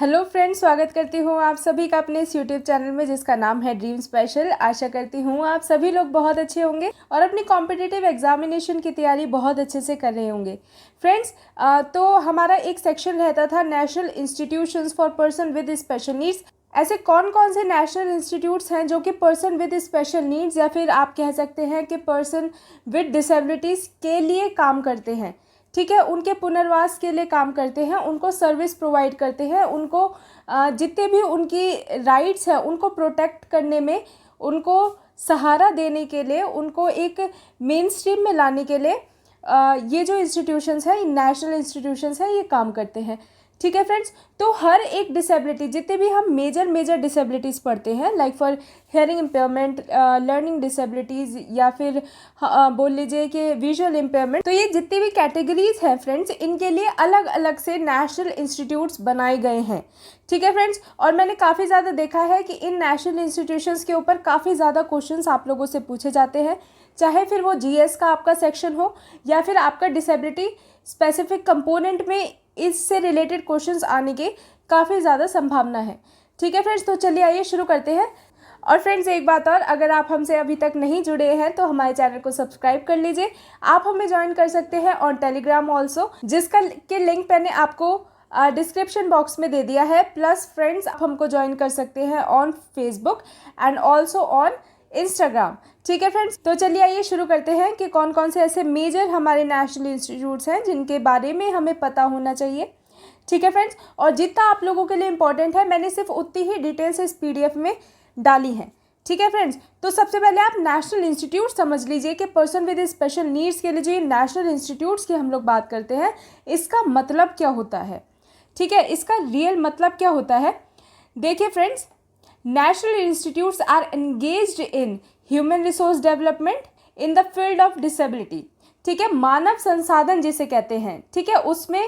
Hello friends, स्वागत करती हूँ आप सभी का अपने इस यूट्यूब चैनल में जिसका नाम है ड्रीम स्पेशल। आशा करती हूँ आप सभी लोग बहुत अच्छे होंगे और अपनी कॉम्पिटिटिव एग्जामिनेशन की तैयारी बहुत अच्छे से कर रहे होंगे। फ्रेंड्स, तो हमारा एक सेक्शन रहता था national institutions for person with special needs. ऐसे कौन कौन से नेशनल इंस्टीट्यूट्स हैं जो कि पर्सन विद स्पेशल नीड्स या फिर आप कह सकते हैं कि पर्सन विद डिसेबिलिटीज़ के लिए काम करते हैं। ठीक है, उनके पुनर्वास के लिए काम करते हैं, उनको सर्विस प्रोवाइड करते हैं, उनको जितने भी उनकी राइट्स हैं उनको प्रोटेक्ट करने में, उनको सहारा देने के लिए, उनको एक मेन स्ट्रीम में लाने के लिए ये जो इंस्टीट्यूशंस हैं, नेशनल इंस्टीट्यूशंस हैं, ये काम करते हैं। ठीक है फ्रेंड्स, तो हर एक डिसेबिलिटी, जितने भी हम मेजर डिसेबिलिटीज़ पढ़ते हैं, like for hearing impairment, learning disabilities या फिर बोल लीजिए कि विजुअल इम्पेयरमेंट, तो ये जितनी भी कैटेगरीज हैं फ्रेंड्स, इनके लिए अलग अलग से नेशनल इंस्टीट्यूट्स बनाए गए हैं। ठीक है फ्रेंड्स, और मैंने काफ़ी ज़्यादा देखा है कि इन नेशनल इंस्टीट्यूशंस के ऊपर काफ़ी ज़्यादा क्वेश्चंस आप लोगों से पूछे जाते हैं, चाहे फिर वो जीएस का आपका सेक्शन हो या फिर आपका डिसेबिलिटी स्पेसिफिक कंपोनेंट में इससे रिलेटेड क्वेश्चंस आने की काफ़ी ज़्यादा संभावना है। ठीक है फ्रेंड्स, तो चलिए आइए शुरू करते हैं। और फ्रेंड्स, एक बात और, अगर आप हमसे अभी तक नहीं जुड़े हैं तो हमारे चैनल को सब्सक्राइब कर लीजिए। आप हमें ज्वाइन कर सकते हैं ऑन टेलीग्राम ऑल्सो, जिसका के लिंक मैंने आपको डिस्क्रिप्शन बॉक्स में दे दिया है। प्लस फ्रेंड्स, आप हमको ज्वाइन कर सकते हैं on Facebook and also on Instagram. ठीक है फ्रेंड्स, तो चलिए आइए शुरू करते हैं कि कौन कौन से ऐसे मेजर हमारे नेशनल इंस्टीट्यूट्स हैं जिनके बारे में हमें पता होना चाहिए। ठीक है फ्रेंड्स, और जितना आप लोगों के लिए इम्पोर्टेंट है मैंने सिर्फ उतनी ही डिटेल्स इस पीडीएफ में डाली हैं। ठीक है फ्रेंड्स, तो सबसे पहले आप नेशनल इंस्टीट्यूट समझ लीजिए कि पर्सन विद स्पेशल नीड्स के लिए जो ये नेशनल इंस्टीट्यूट्स की हम लोग बात करते हैं, इसका मतलब क्या होता है। ठीक है, इसका रियल मतलब क्या होता है। देखिए friends, national institutes are engaged in human resource development in the field of disability. ठीक है, मानव संसाधन जिसे कहते हैं। ठीक है, उसमें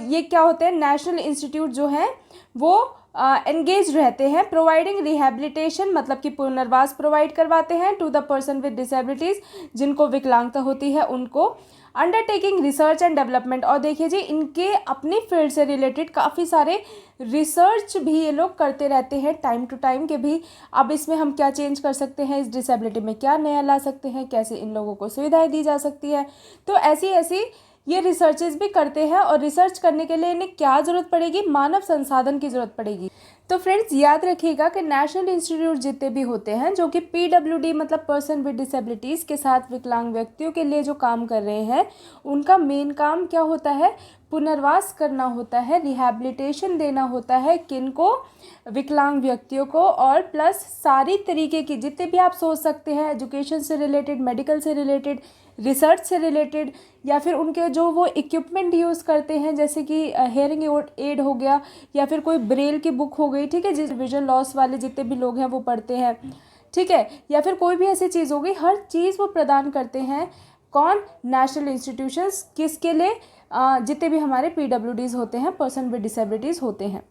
ये क्या होते हैं, नेशनल इंस्टीट्यूट जो हैं वो एंगेज रहते हैं, प्रोवाइडिंग रिहेबिलिटेशन मतलब कि पुनर्वास प्रोवाइड करवाते हैं to the person with disabilities, जिनको विकलांगता होती है उनको, अंडरटेकिंग रिसर्च एंड डेवलपमेंट। और देखिए जी, इनके अपनी फील्ड से रिलेटेड काफ़ी सारे रिसर्च भी ये लोग करते रहते हैं टाइम टू टाइम, कि भी अब इसमें हम क्या चेंज कर सकते हैं, इस डिसेबिलिटी में क्या नया ला सकते हैं, कैसे इन लोगों को सुविधाएं दी जा सकती है। तो ऐसी ऐसी ये रिसर्चेस भी करते हैं, और रिसर्च करने के लिए इन्हें क्या ज़रूरत पड़ेगी, मानव संसाधन की ज़रूरत पड़ेगी। तो फ्रेंड्स, याद रखिएगा कि नेशनल इंस्टीट्यूट जितने भी होते हैं जो कि पीडब्ल्यूडी मतलब पर्सन विद डिसेबिलिटीज़ के साथ विकलांग व्यक्तियों के लिए जो काम कर रहे हैं, उनका मेन काम क्या होता है, पुनर्वास करना होता है, रिहैबिलिटेशन देना होता है, किनको, विकलांग व्यक्तियों को। और प्लस सारी तरीके की जितने भी आप सोच सकते हैं, एजुकेशन से रिलेटेड, मेडिकल से रिलेटेड, रिसर्च से रिलेटेड, या फिर उनके जो वो इक्विपमेंट यूज़ करते हैं, जैसे कि हेयरिंग एड हो गया या फिर कोई ब्रेल की बुक हो गई। ठीक है, जिस विजन लॉस वाले जितने भी लोग हैं वो पढ़ते हैं। ठीक है, या फिर कोई भी ऐसी चीज़ हो गई, हर चीज़ वो प्रदान करते हैं। कौन, नेशनल इंस्टीट्यूशंस, किसके लिए, जितने भी हमारे पीडब्ल्यूडीज़ होते हैं, पर्सन विद डिसेबिलिटीज़ होते हैं।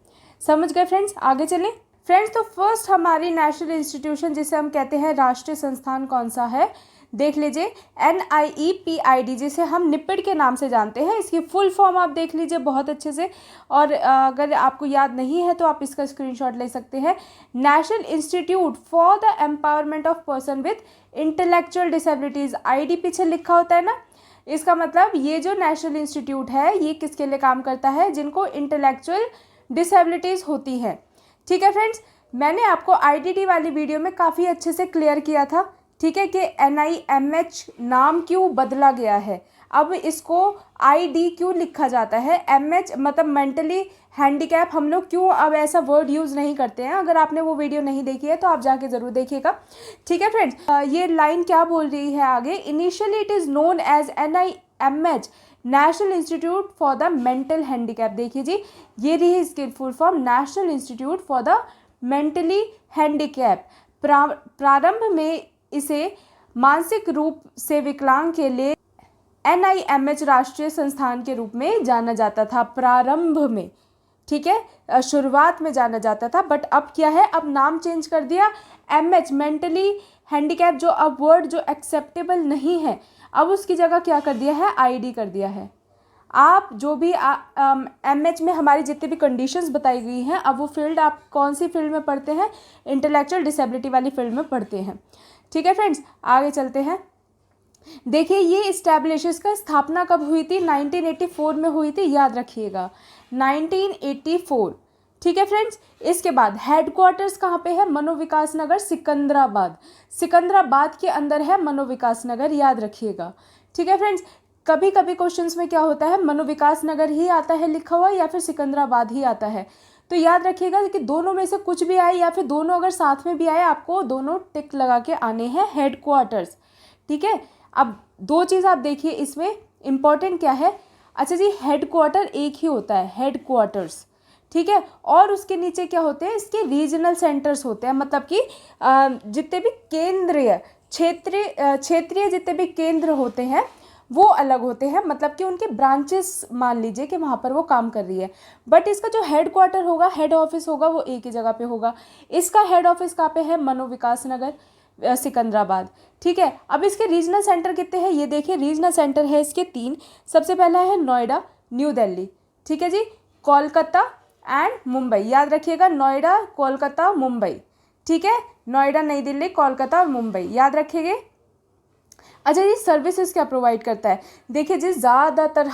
समझ गए फ्रेंड्स, आगे चलें। फ्रेंड्स, तो फर्स्ट हमारी नेशनल इंस्टीट्यूशन जिसे हम कहते हैं राष्ट्रीय संस्थान, कौन सा है, देख लीजिए, NIEPID, जिसे हम निपिड के नाम से जानते हैं। इसकी फुल फॉर्म आप देख लीजिए बहुत अच्छे से, और अगर आपको याद नहीं है तो आप इसका स्क्रीनशॉट ले सकते हैं। National institute for the empowerment of person with intellectual disabilities, ID पीछे लिखा होता है ना। इसका मतलब ये जो नेशनल इंस्टीट्यूट है ये किसके लिए काम करता है, जिनको इंटेलेक्चुअल डिसेबिलिटीज़ होती है। ठीक है फ्रेंड्स, मैंने आपको IDD वाली वीडियो में काफ़ी अच्छे से क्लियर किया था। ठीक है, कि NIMH नाम क्यों बदला गया है, अब इसको ID क्यों लिखा जाता है, MH मतलब मेंटली हैंडीकैप हम लोग क्यों अब ऐसा वर्ड यूज़ नहीं करते हैं। अगर आपने वो वीडियो नहीं देखी है तो आप जाके ज़रूर देखिएगा। ठीक है फ्रेंड्स, ये लाइन क्या बोल रही है आगे, initially it is known as NIMH, national institute for the mental handicap. देखिए जी, ये रही इसकी full form, national institute for the mentally handicap. प्रारंभ में इसे मानसिक रूप से विकलांग के लिए NIMH राष्ट्रीय संस्थान के रूप में जाना जाता था, प्रारंभ में। ठीक है, शुरुआत में जाना जाता था, बट अब क्या है, अब नाम चेंज कर दिया, MH मेंटली हैंडीकैप, जो अब वर्ड जो एक्सेप्टेबल नहीं है, अब उसकी जगह क्या कर दिया है, ID कर दिया है। आप जो भी MH में हमारी जितनी भी कंडीशंस बताई गई हैं, अब वो फील्ड आप कौन सी फील्ड में पढ़ते हैं, इंटेलेक्चुअल डिसेबिलिटी वाली फील्ड में पढ़ते हैं। ठीक है फ्रेंड्स, आगे चलते हैं। देखिए ये इस्टेब्लिश, इसका स्थापना कब हुई थी, 1984 में हुई थी, याद रखिएगा 1984। ठीक है फ्रेंड्स, इसके बाद हेडक्वार्टर्स कहाँ पे है, मनोविकास नगर सिकंदराबाद, सिकंदराबाद के अंदर है मनोविकास नगर, याद रखिएगा। ठीक है फ्रेंड्स, कभी कभी क्वेश्चंस में क्या होता है, मनोविकास नगर ही आता है लिखा हुआ या फिर सिकंदराबाद ही आता है, तो याद रखिएगा कि दोनों में से कुछ भी आए या फिर दोनों अगर साथ में भी आए, आपको दोनों टिक लगा के आने हैं हेडक्वार्टर्स। ठीक है, अब दो चीज़ आप देखिए इसमें इम्पॉर्टेंट क्या है। अच्छा जी, हेडक्वार्टर एक ही होता है, हेडक्वार्टर्स। ठीक है, और उसके नीचे क्या होते हैं, इसके रीजनल सेंटर्स होते हैं, मतलब कि जितने भी केंद्रीय क्षेत्रीय जितने भी केंद्र होते हैं वो अलग होते हैं, मतलब कि उनके ब्रांचेस मान लीजिए कि वहाँ पर वो काम कर रही है, बट इसका जो हेडक्वार्टर होगा, हेड ऑफिस होगा, वो एक ही जगह पे होगा। इसका हेड ऑफिस कहाँ पे है, मनोविकास नगर सिकंदराबाद। ठीक है, अब इसके रीजनल सेंटर कितने हैं ये देखिए, रीजनल सेंटर है इसके 3। सबसे पहला है नोएडा, न्यू दिल्ली। ठीक है जी, कोलकाता एंड मुंबई, याद रखिएगा, नोएडा, कोलकाता, मुंबई। ठीक है, नोएडा, नई दिल्ली, कोलकाता और मुंबई, याद रखिएगा। अच्छा जी, सर्विसेज क्या प्रोवाइड करता है, देखिए जी ज़्यादातर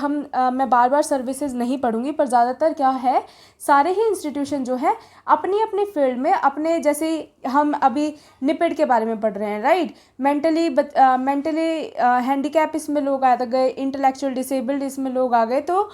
मैं बार बार सर्विसेज नहीं पढ़ूंगी, पर ज़्यादातर क्या है, सारे ही इंस्टीट्यूशन जो है अपनी अपनी फील्ड में, अपने जैसे हम अभी निपिड के बारे में पढ़ रहे हैं, राइट, मेंटली हैंडीकैप इसमें लोग आ गए, इंटेलेक्चुअल डिसेबल्ड इसमें लोग आ गए, तो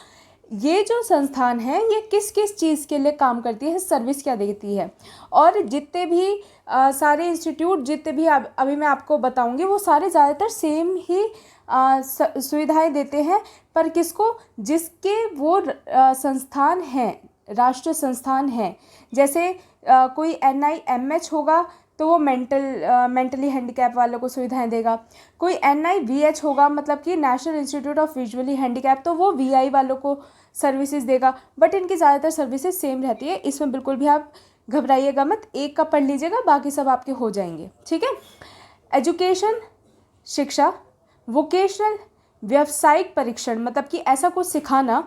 ये जो संस्थान है ये किस किस चीज़ के लिए काम करती है, सर्विस क्या देती है। और जितने भी सारे इंस्टीट्यूट जितने भी अभी मैं आपको बताऊंगी, वो सारे ज़्यादातर सेम ही सुविधाएं देते हैं, पर किसको, जिसके वो संस्थान हैं, राष्ट्रीय संस्थान हैं। जैसे कोई NIMH होगा तो वो मेंटली हैंडीकैप वालों को सुविधाएं देगा, कोई NIVH होगा मतलब कि national institute of visually handicap, तो वो VI वालों को सर्विसेज देगा, बट इनकी ज़्यादातर सर्विसेज सेम रहती है, इसमें बिल्कुल भी आप घबराइएगा मत, एक का पढ़ लीजिएगा, बाकी सब आपके हो जाएंगे। ठीक है, एजुकेशन शिक्षा, वोकेशनल व्यावसायिक परीक्षण, मतलब कि ऐसा कुछ सिखाना,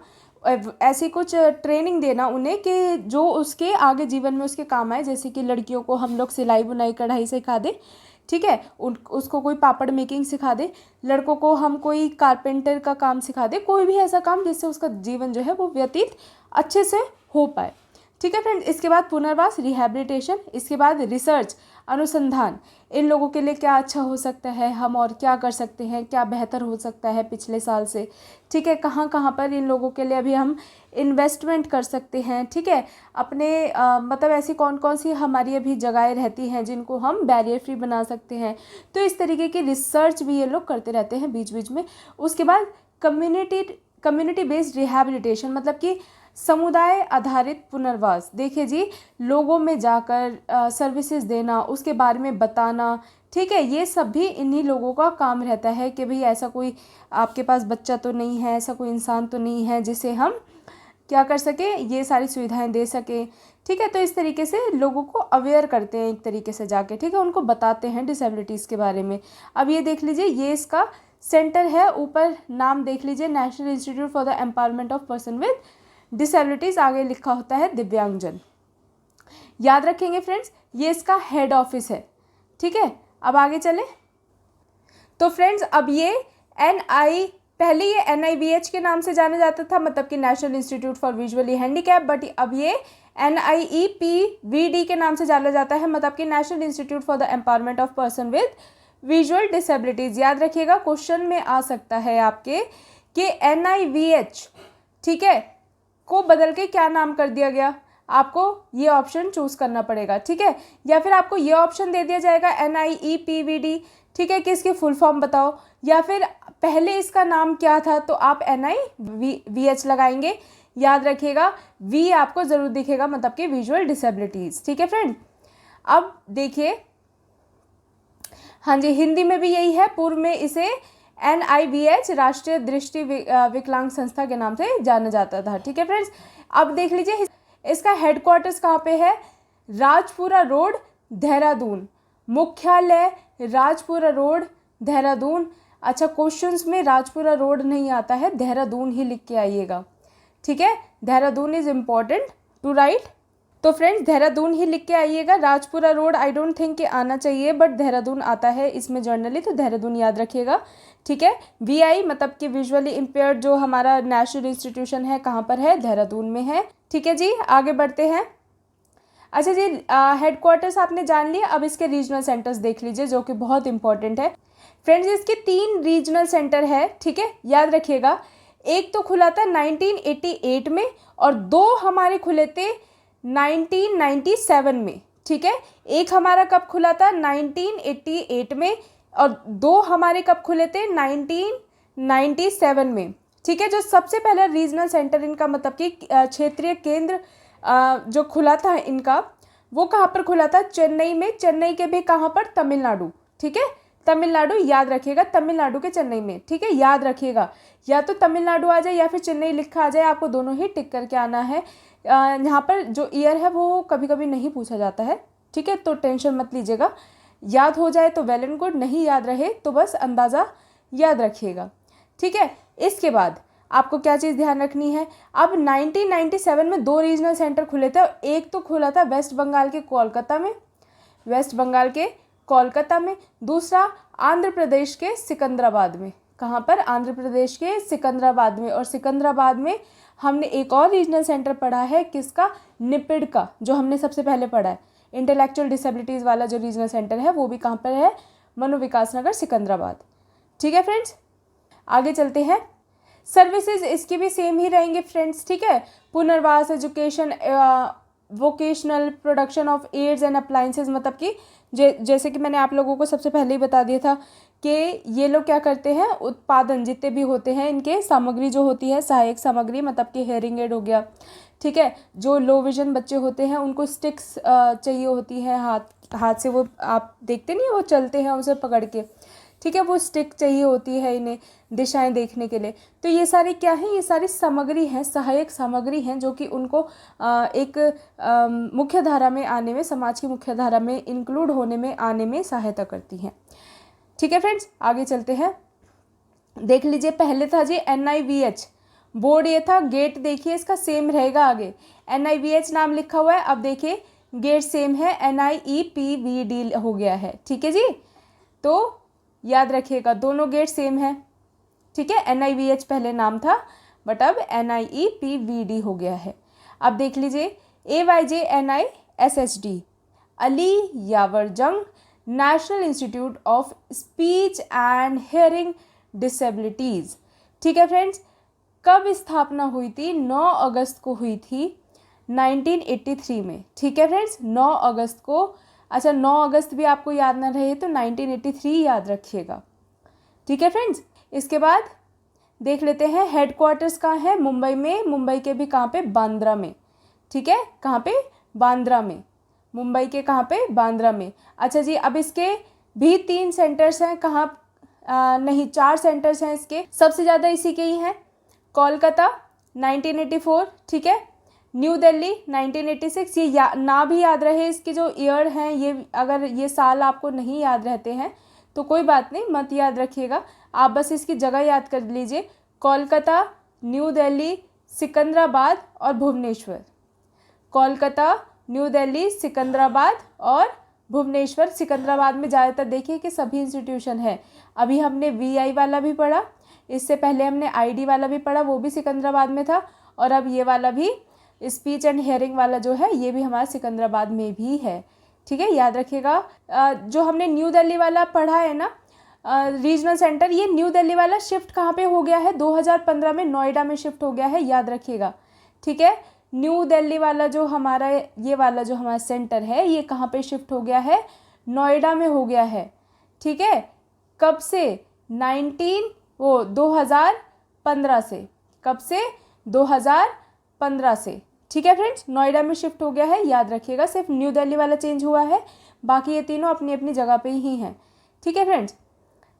ऐसी कुछ ट्रेनिंग देना उन्हें कि जो उसके आगे जीवन में उसके काम आए, जैसे कि लड़कियों को हम लोग सिलाई बुनाई कढ़ाई सिखा दें, ठीक है, उसको कोई पापड़ मेकिंग सिखा दे, लड़कों को हम कोई कारपेंटर का काम सिखा दे, कोई भी ऐसा काम जिससे उसका जीवन जो है वो व्यतीत अच्छे से हो पाए। ठीक है फ्रेंड्स, इसके बाद पुनर्वास रिहैबिलिटेशन, इसके बाद रिसर्च अनुसंधान, इन लोगों के लिए क्या अच्छा हो सकता है, हम और क्या कर सकते हैं, क्या बेहतर हो सकता है पिछले साल से। ठीक है, कहाँ कहाँ पर इन लोगों के लिए अभी हम इन्वेस्टमेंट कर सकते हैं। ठीक है, अपने मतलब ऐसी कौन कौन सी हमारी अभी जगहें रहती हैं जिनको हम बैरियर फ्री बना सकते हैं, तो इस तरीके की रिसर्च भी ये लोग करते रहते हैं बीच बीच में। उसके बाद कम्युनिटी बेस्ड रिहैबिलिटेशन, मतलब कि समुदाय आधारित पुनर्वास, देखिए जी लोगों में जाकर सर्विसेज देना, उसके बारे में बताना। ठीक है, ये सब भी इन्हीं लोगों का काम रहता है कि भाई ऐसा कोई आपके पास बच्चा तो नहीं है, ऐसा कोई इंसान तो नहीं है जिसे हम क्या कर सके, ये सारी सुविधाएं दे सके। ठीक है, तो इस तरीके से लोगों को अवेयर करते हैं एक तरीके से जाके, ठीक है, उनको बताते हैं डिसेबिलिटीज़ के बारे में। अब ये देख लीजिए, ये इसका सेंटर है, ऊपर नाम देख लीजिए, national institute for the empowerment of person with disabilities, आगे लिखा होता है दिव्यांगजन, याद रखेंगे फ्रेंड्स, ये इसका हेड ऑफिस है। ठीक है, अब आगे चले तो फ्रेंड्स, अब ये पहले ये NIVH के नाम से जाना जाता था, मतलब कि national institute for visually handicap, but अब ये NIEPVD के नाम से जाना जाता है, मतलब कि national institute for the empowerment of person with visual disabilities. याद रखिएगा, क्वेश्चन में आ सकता है आपके कि NIVH, ठीक है, को बदल के क्या नाम कर दिया गया, आपको ये ऑप्शन चूज करना पड़ेगा। ठीक है, या फिर आपको ये ऑप्शन दे दिया जाएगा NIEPVD, ठीक है, कि इसकी फुल फॉर्म बताओ, या फिर पहले इसका नाम क्या था तो आप NIVH लगाएंगे। याद रखिएगा, V आपको जरूर दिखेगा, मतलब कि विजुअल डिसेबिलिटीज। ठीक है फ्रेंड, अब देखिए, हाँ जी, हिंदी में भी यही है, पूर्व में इसे NIVH राष्ट्रीय दृष्टि विकलांग संस्था के नाम से जाना जाता था। ठीक है फ्रेंड्स, अब देख लीजिए इसका हेडक्वार्टर्स कहाँ पे है, राजपुरा रोड देहरादून, मुख्यालय राजपुरा रोड देहरादून। अच्छा, क्वेश्चंस में राजपुरा रोड नहीं आता है, देहरादून ही लिख के आइएगा, ठीक है। Dehradun is important to write. तो फ्रेंड्स देहरादून ही लिख के आइएगा। Rajpura road I don't think कि आना चाहिए, बट देहरादून आता है इसमें जर्नली, तो देहरादून याद रखिएगा, ठीक है। VI मतलब कि विजुअली इम्पेयर्ड जो हमारा नेशनल इंस्टीट्यूशन है कहाँ पर है, देहरादून में है, ठीक है जी। आगे बढ़ते हैं। अच्छा जी, हेडक्वार्टर्स आपने जान लिया, अब इसके रीजनल सेंटर्स देख लीजिए जो कि बहुत इंपॉर्टेंट है। फ्रेंड्स इसके 3 रीजनल सेंटर है, ठीक है, याद रखिएगा। एक तो खुला था 1988 में और 2 हमारे खुले थे 1997 में, ठीक है। एक हमारा कब खुला था 1988 में और 2 हमारे कब खुले थे 1997 में, ठीक है। जो सबसे पहला रीजनल सेंटर इनका मतलब कि क्षेत्रीय केंद्र जो खुला था इनका, वो कहाँ पर खुला था, चेन्नई में। चेन्नई के भी कहाँ पर, तमिलनाडु, ठीक है, तमिलनाडु याद रखिएगा, तमिलनाडु के चेन्नई में, ठीक है, याद रखिएगा। या तो तमिलनाडु आ जाए या फिर चेन्नई लिखा आ जाए, आपको दोनों ही टिक करके आना है। यहाँ पर जो ईयर है वो कभी कभी नहीं पूछा जाता है, ठीक है, तो टेंशन मत लीजिएगा। याद हो जाए तो वेल एंड गुड, नहीं याद रहे तो बस अंदाज़ा याद रखिएगा, ठीक है। इसके बाद आपको क्या चीज़ ध्यान रखनी है, अब 1997 में 2 रीजनल सेंटर खुले थे। एक तो खुला था वेस्ट बंगाल के कोलकाता में, वेस्ट बंगाल के कोलकाता में। दूसरा आंध्र प्रदेश के सिकंदराबाद में। कहाँ पर, आंध्र प्रदेश के सिकंदराबाद में। और सिकंदराबाद में हमने एक और रीजनल सेंटर पढ़ा है, किसका, निपिड का, जो हमने सबसे पहले पढ़ा है। इंटेलेक्चुअल डिसेबिलिटीज़ वाला जो रीजनल सेंटर है वो भी कहाँ पर है, मनोविकास नगर सिकंदराबाद, ठीक है फ्रेंड्स। आगे चलते हैं। सर्विसेज इसकी भी सेम ही रहेंगे फ्रेंड्स, ठीक है। पुनर्वास, education, vocational, production of aids and appliances, मतलब कि जैसे कि मैंने आप लोगों को सबसे पहले ही बता दिया था कि ये लोग क्या करते हैं, उत्पादन जितने भी होते हैं इनके सामग्री जो होती है, सहायक सामग्री, मतलब कि हेयरिंग एड हो गया, ठीक है। जो लो विजन बच्चे होते हैं उनको स्टिक्स चाहिए होती है, हाथ से वो आप देखते नहीं, वो चलते हैं उसे पकड़ के, ठीक है, वो स्टिक चाहिए होती है इन्हें दिशाएं देखने के लिए। तो ये सारी क्या है, ये सारी सामग्री हैं, सहायक सामग्री हैं, जो कि उनको एक मुख्य धारा में आने में, समाज की मुख्य धारा में इंक्लूड होने में, आने में सहायता करती हैं, ठीक है फ्रेंड्स। आगे चलते हैं। देख लीजिए, पहले था जी NIVH बोर्ड, ये था। गेट देखिए इसका सेम रहेगा, आगे NIVH नाम लिखा हुआ है, अब देखिए गेट सेम है, NIEPVD हो गया है, ठीक है जी। तो याद रखिएगा दोनों गेट सेम है, ठीक है। NIVH पहले नाम था बट अब NIEPVD हो गया है। अब देख लीजिए AYJ NISHD, अली यावर जंग national institute of speech and hearing disabilities, ठीक है फ्रेंड्स। कब स्थापना हुई थी, 9 अगस्त को हुई थी 1983 में, ठीक है फ्रेंड्स, 9 अगस्त को। अच्छा, 9 अगस्त भी आपको याद ना रहे तो 1983 याद रखिएगा, ठीक है फ्रेंड्स। इसके बाद देख लेते हैं हेडक्वार्टर्स कहाँ है, मुंबई में। मुंबई के भी कहाँ पे, बांद्रा में, ठीक है, कहाँ पे, बांद्रा में, मुंबई के कहाँ पे, बांद्रा में। अच्छा जी, अब इसके भी 3 सेंटर्स हैं, कहाँ नहीं 4 सेंटर्स हैं इसके, सबसे ज़्यादा इसी के ही हैं। कोलकाता 1984, ठीक है, न्यू दिल्ली 1986। ये ना भी याद रहे इसके जो ईयर हैं, ये अगर ये साल आपको नहीं याद रहते हैं तो कोई बात नहीं, मत याद रखिएगा, आप बस इसकी जगह याद कर लीजिए, कोलकाता, न्यू दिल्ली, सिकंदराबाद और भुवनेश्वर। कोलकाता, न्यू दिल्ली, सिकंदराबाद और भुवनेश्वर। सिकंदराबाद में ज़्यादातर देखिए कि सभी इंस्टीट्यूशन है। अभी हमने VI वाला भी पढ़ा, इससे पहले हमने ID वाला भी पढ़ा, वो भी सिकंदराबाद में था, और अब ये वाला भी स्पीच एंड हियरिंग वाला जो है ये भी हमारा सिकंदराबाद में भी है, ठीक है, याद रखिएगा। जो हमने न्यू दिल्ली वाला पढ़ा है ना रीजनल सेंटर, ये न्यू दिल्ली वाला शिफ्ट कहाँ पे हो गया है, 2015 में नोएडा में शिफ्ट हो गया है, याद रखिएगा, ठीक है। न्यू दिल्ली वाला जो हमारा, ये वाला जो हमारा सेंटर है, ये कहाँ पे शिफ्ट हो गया है, नोएडा में हो गया है, ठीक है। कब से, 2015 से, कब से, 2015 से, ठीक है फ्रेंड्स, नोएडा में शिफ्ट हो गया है, याद रखिएगा। सिर्फ न्यू दिल्ली वाला चेंज हुआ है, बाकी ये तीनों अपनी अपनी जगह पे ही हैं, ठीक है फ्रेंड्स।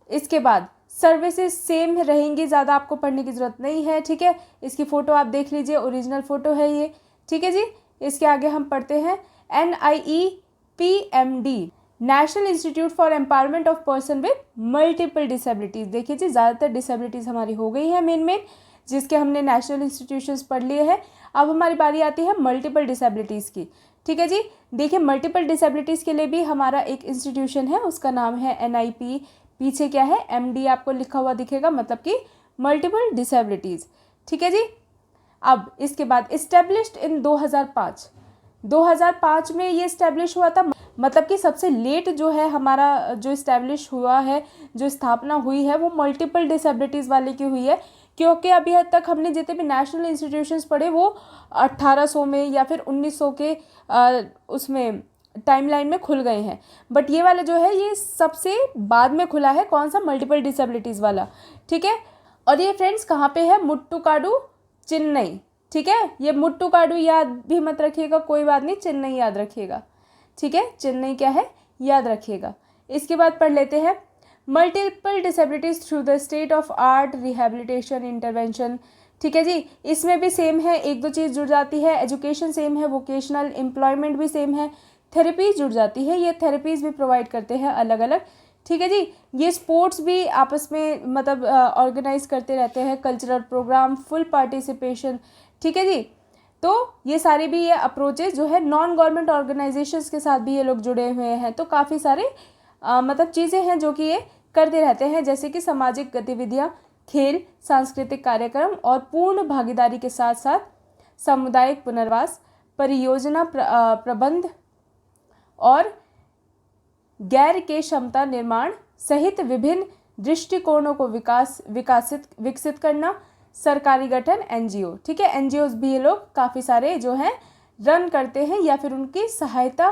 इसके बाद सर्विसेज सेम रहेंगी, ज़्यादा आपको पढ़ने की ज़रूरत नहीं है, ठीक है। इसकी फ़ोटो आप देख लीजिए, ओरिजिनल फ़ोटो है ये, ठीक है जी। इसके आगे हम पढ़ते हैं NIEPMD, national institute for empowerment of person with multiple disabilities. देखिए जी, ज़्यादातर डिसेबिलिटीज़ हमारी हो गई हैं मेन जिसके हमने नेशनल इंस्टीट्यूशंस पढ़ लिए हैं। अब हमारी बारी आती है मल्टीपल डिसेबिलिटीज़ की। ठीक है जी, देखिए मल्टीपल डिसेबिलिटीज़ के लिए भी हमारा एक इंस्टीट्यूशन है, उसका नाम है NIP। पीछे क्या है, MD आपको लिखा हुआ दिखेगा, मतलब कि मल्टीपल डिसेबिलिटीज़। ठीक है जी। अब इसके बाद इस्टेब्लिश्ड इन 2005 में ये इस्टेब्लिश हुआ था, मतलब कि सबसे लेट जो है हमारा जो इस्टेब्लिश हुआ है, जो स्थापना हुई है, वो मल्टीपल डिसेबिलिटीज़ वाले की हुई है। क्योंकि अभी तक हमने जितने भी नेशनल इंस्टीट्यूशंस पढ़े वो 1800 में या फिर 1900 के उसमें टाइमलाइन में खुल गए हैं, बट ये वाला जो है ये सबसे बाद में खुला है। कौन सा? मल्टीपल डिसेबिलिटीज़ वाला। ठीक है, और ये फ्रेंड्स कहाँ पे है? मुट्टुकाडु, चेन्नई। ठीक है, ये मुट्टुकाडु याद भी मत रखिएगा, कोई बात नहीं, चेन्नई याद रखिएगा। ठीक है, चेन्नई क्या है, याद रखिएगा। इसके बाद पढ़ लेते हैं multiple disabilities through the state of art rehabilitation intervention. ठीक है जी, इसमें भी सेम है, एक दो चीज़ जुड़ जाती है, एजुकेशन सेम है, वोकेशनल एम्प्लॉयमेंट भी सेम है, थेरेपीज जुड़ जाती है, ये थेरेपीज भी प्रोवाइड करते हैं अलग अलग। ठीक है जी, ये स्पोर्ट्स भी आपस में मतलब ऑर्गेनाइज करते रहते हैं, कल्चरल प्रोग्राम, फुल पार्टिसिपेशन। ठीक है जी, तो ये सारे भी ये अप्रोचेस जो है नॉन गवर्नमेंट ऑर्गेनाइजेशंस के साथ भी ये लोग जुड़े हुए हैं। तो काफ़ी सारे मतलब चीज़ें हैं जो कि ये करते रहते हैं, जैसे कि सामाजिक गतिविधियाँ, खेल, सांस्कृतिक कार्यक्रम और पूर्ण भागीदारी के साथ साथ सामुदायिक पुनर्वास, परियोजना प्रबंध और गैर के क्षमता निर्माण सहित विभिन्न दृष्टिकोणों को विकसित करना, सरकारी गठन, NGO। ठीक है, NGOs भी ये लोग काफ़ी सारे जो हैं रन करते हैं या फिर उनकी सहायता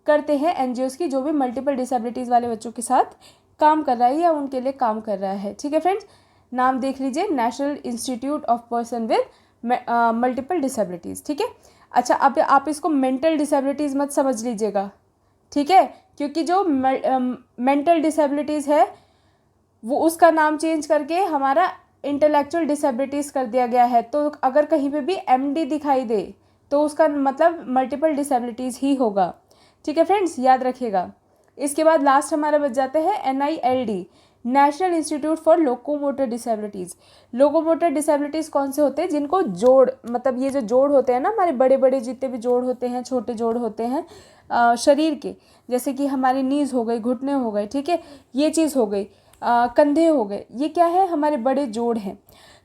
करते हैं, NGOs की, जो भी मल्टीपल डिसेबिलिटीज़ वाले बच्चों के साथ काम कर रहा है या उनके लिए काम कर रहा है। ठीक है फ्रेंड्स, नाम देख लीजिए, national institute of person with multiple disabilities. ठीक है, अच्छा अब आप इसको मेंटल डिसेबिलिटीज़ मत समझ लीजिएगा। ठीक है, क्योंकि जो मेंटल डिसेबिलिटीज़ है वो उसका नाम चेंज करके हमारा इंटेलेक्चुअल डिसेबिलिटीज़ कर दिया गया है। तो अगर कहीं पे भी MD दिखाई दे तो उसका मतलब मल्टीपल डिसेबिलिटीज़ ही होगा। ठीक है फ्रेंड्स, याद रखिएगा। इसके बाद लास्ट हमारा बच जाता है NILD, national institute for locomotor disabilities. Locomotor disabilities कौन से होते हैं? जिनको जोड़, मतलब ये जो जोड़ होते हैं ना, हमारे बड़े बड़े जितने भी जोड़ होते हैं, छोटे जोड़ होते हैं शरीर के, जैसे कि हमारी नीज़ हो गई, घुटने हो गए, ठीक है, ये चीज़ हो गई, कंधे हो गए, ये क्या है? हमारे बड़े जोड़ हैं।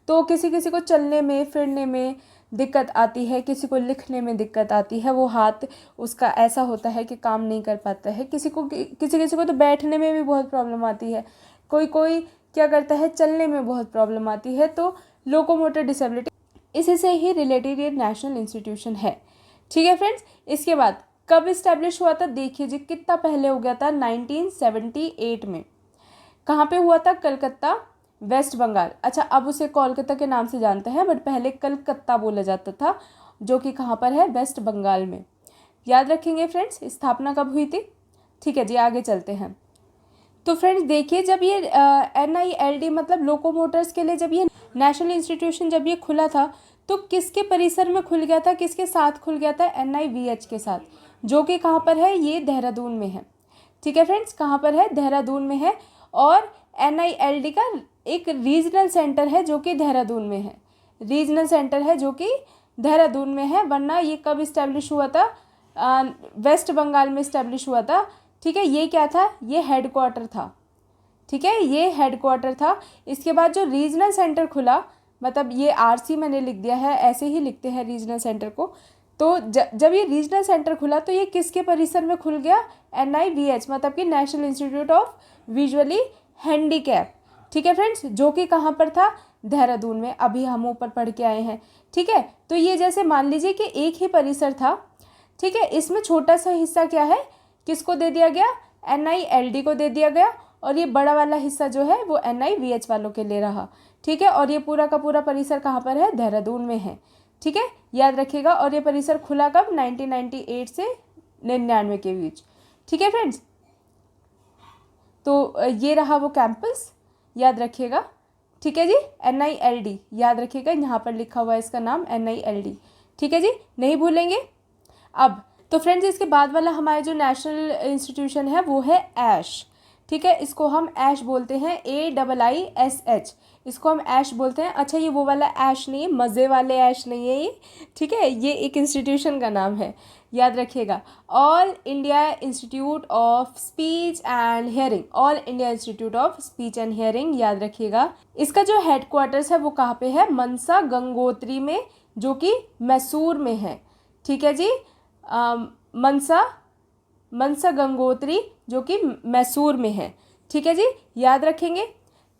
तो किसी किसी को चलने में फिरने में दिक्कत आती है, किसी को लिखने में दिक्कत आती है, वो हाथ उसका ऐसा होता है कि काम नहीं कर पाता है, किसी किसी को तो बैठने में भी बहुत प्रॉब्लम आती है, कोई कोई क्या करता है, चलने में बहुत प्रॉब्लम आती है। तो लोकोमोटर डिसेबिलिटी इसी से ही रिलेटेड ये नेशनल इंस्टीट्यूशन है। ठीक है फ्रेंड्स, इसके बाद कब इस्टेब्लिश हुआ था? देखिए जी, कितना पहले हो गया था, 1978 में। कहाँ पे हुआ था? कलकत्ता, वेस्ट बंगाल। अच्छा, अब उसे कोलकाता के नाम से जानते हैं, बट पहले कलकत्ता बोला जाता था, जो कि कहाँ पर है? वेस्ट बंगाल में। याद रखेंगे फ्रेंड्स, स्थापना कब हुई थी? ठीक है जी, आगे चलते हैं। तो फ्रेंड्स देखिए, जब ये NILD मतलब लोकोमोटर्स के लिए जब ये नेशनल इंस्टीट्यूशन जब ये खुला था, तो किसके परिसर में खुल गया था, किसके साथ खुल गया था? NIVH के साथ, जो कि कहाँ पर है? ये देहरादून में है। ठीक है फ्रेंड्स, कहाँ पर है? देहरादून में है। और NILD का एक रीजनल सेंटर है जो कि देहरादून में है, रीजनल सेंटर है जो कि देहरादून में है। वरना ये कब इस्टेब्लिश हुआ था? वेस्ट बंगाल में इस्टेब्लिश हुआ था। ठीक है, ये क्या था? ये हेडक्वार्टर था। ठीक है, ये हेडक्वार्टर था। इसके बाद जो रीजनल सेंटर खुला, मतलब ये RC मैंने लिख दिया है, ऐसे ही लिखते हैं रीजनल सेंटर को। तो जब ये रीजनल सेंटर खुला तो ये किसके परिसर में खुल गया? NIVH मतलब कि national institute of visually handicap. ठीक है फ्रेंड्स, जो कि कहाँ पर था? देहरादून में। अभी हम ऊपर पढ़ के आए हैं। ठीक है, तो ये जैसे मान लीजिए कि एक ही परिसर था। ठीक है, इसमें छोटा सा हिस्सा क्या है, किसको दे दिया गया? NILD को दे दिया गया, और ये बड़ा वाला हिस्सा जो है वो NIVH वालों के लिए रहा। ठीक है, और ये पूरा का पूरा परिसर कहाँ पर है? देहरादून में है। ठीक है, याद रखिएगा। और ये परिसर खुला कब? 1998 से 99 के बीच। ठीक है फ्रेंड्स, तो ये रहा वो कैंपस, याद रखिएगा। ठीक है जी, NILD याद रखिएगा, यहाँ पर लिखा हुआ है इसका नाम NILD। ठीक है जी, नहीं भूलेंगे। अब तो फ्रेंड्स इसके बाद वाला हमारा जो नेशनल इंस्टीट्यूशन है वो है ऐश। ठीक है, इसको हम ऐश बोलते हैं, AIISH, इसको हम ऐश बोलते हैं। अच्छा, ये वो वाला ऐश नहीं है, मज़े वाले ऐश नहीं है ये। ठीक है, ये एक इंस्टीट्यूशन का नाम है, याद रखिएगा। All India institute of speech and hearing, all India institute of speech and hearing, याद रखिएगा। इसका जो हेडक्वार्टर्स है वो कहाँ पे है? मनसा गंगोत्री में, जो कि मैसूर में है। ठीक है जी, मनसा गंगोत्री जो कि मैसूर में है। ठीक है जी, याद रखेंगे।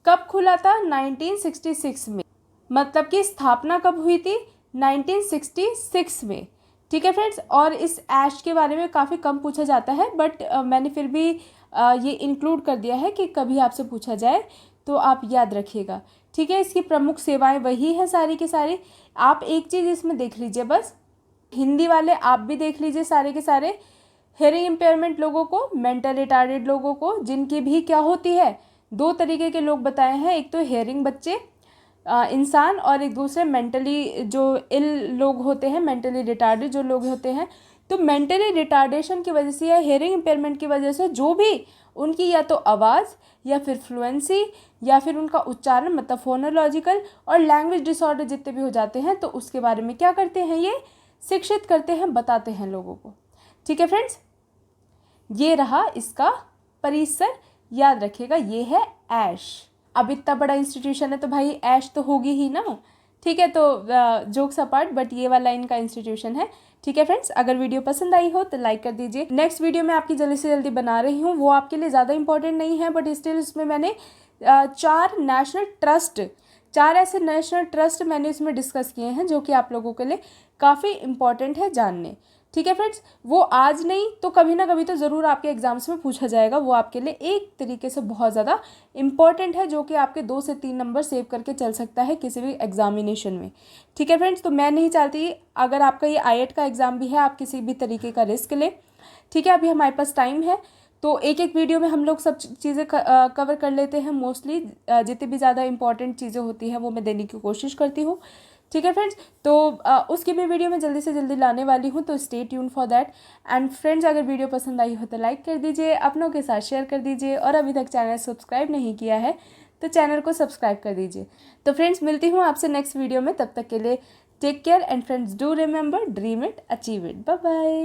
कब खुला था? 1966 में, मतलब कि स्थापना कब हुई थी? 1966 में। ठीक है फ्रेंड्स, और इस ऐश के बारे में काफ़ी कम पूछा जाता है, बट मैंने फिर भी ये इंक्लूड कर दिया है कि कभी आपसे पूछा जाए तो आप याद रखिएगा। ठीक है, इसकी प्रमुख सेवाएं वही हैं सारी की सारी। आप एक चीज़ इसमें देख लीजिए बस, हिंदी वाले आप भी देख लीजिए सारे के सारे, हेयरिंग इम्पेयरमेंट लोगों को, मेंटल रिटार्डेड लोगों को, जिनकी भी क्या होती है, दो तरीके के लोग बताए हैं, एक तो हेयरिंग बच्चे इंसान, और एक दूसरे मेंटली जो इल लोग होते हैं, मेंटली रिटार्डेड जो लोग होते हैं। तो मेंटली रिटार्डेशन की वजह से या हेयरिंग इम्पेयरमेंट की वजह से जो भी उनकी या तो आवाज़ या फिर फ्लुएंसी या फिर उनका उच्चारण, मतलब फोनोलॉजिकल और लैंग्वेज डिसऑर्डर जितने भी हो जाते हैं, तो उसके बारे में क्या करते हैं, ये शिक्षित करते हैं, बताते हैं लोगों को। ठीक है फ्रेंड्स, ये रहा इसका परिसर, याद रखिएगा, ये है ऐश। अब इतना बड़ा इंस्टीट्यूशन है तो भाई ऐश तो होगी ही ना। ठीक है, तो जोक्स अपार्ट, बट ये वाला इनका इंस्टीट्यूशन है। ठीक है फ्रेंड्स, अगर वीडियो पसंद आई हो तो लाइक कर दीजिए। नेक्स्ट वीडियो मैं आपकी जल्दी से जल्दी बना रही हूँ, वो आपके लिए ज़्यादा इंपॉर्टेंट नहीं है, बट स्टिल उसमें मैंने 4 ऐसे नेशनल ट्रस्ट मैंने इसमें डिस्कस किए हैं जो कि आप लोगों के लिए काफ़ी इंपॉर्टेंट है जानने। ठीक है फ्रेंड्स, वो आज नहीं तो कभी ना कभी तो ज़रूर आपके एग्जाम्स में पूछा जाएगा, वो आपके लिए एक तरीके से बहुत ज़्यादा इंपॉर्टेंट है, जो कि आपके 2 से 3 नंबर सेव करके चल सकता है किसी भी एग्जामिनेशन में। ठीक है फ्रेंड्स, तो मैं नहीं चाहती अगर आपका ये IELTS का एग्ज़ाम भी है आप किसी भी तरीके का रिस्क लें। ठीक है, अभी हमारे पास टाइम है, तो एक एक वीडियो में हम लोग सब चीज़ें कवर कर लेते हैं। मोस्टली जितनी भी ज़्यादा इंपॉर्टेंट चीज़ें होती हैं वो मैं देने की कोशिश करती हूँ। ठीक है फ्रेंड्स, तो उसकी मैं वीडियो में जल्दी से जल्दी लाने वाली हूँ, तो stay tune for that. And friends, अगर वीडियो पसंद आई हो तो लाइक कर दीजिए, अपनों के साथ शेयर कर दीजिए, और अभी तक चैनल सब्सक्राइब नहीं किया है तो चैनल को सब्सक्राइब कर दीजिए। तो फ्रेंड्स, मिलती हूँ आपसे नेक्स्ट वीडियो में, तब तक के लिए take care and friends do remember, dream it, achieve it, bye bye.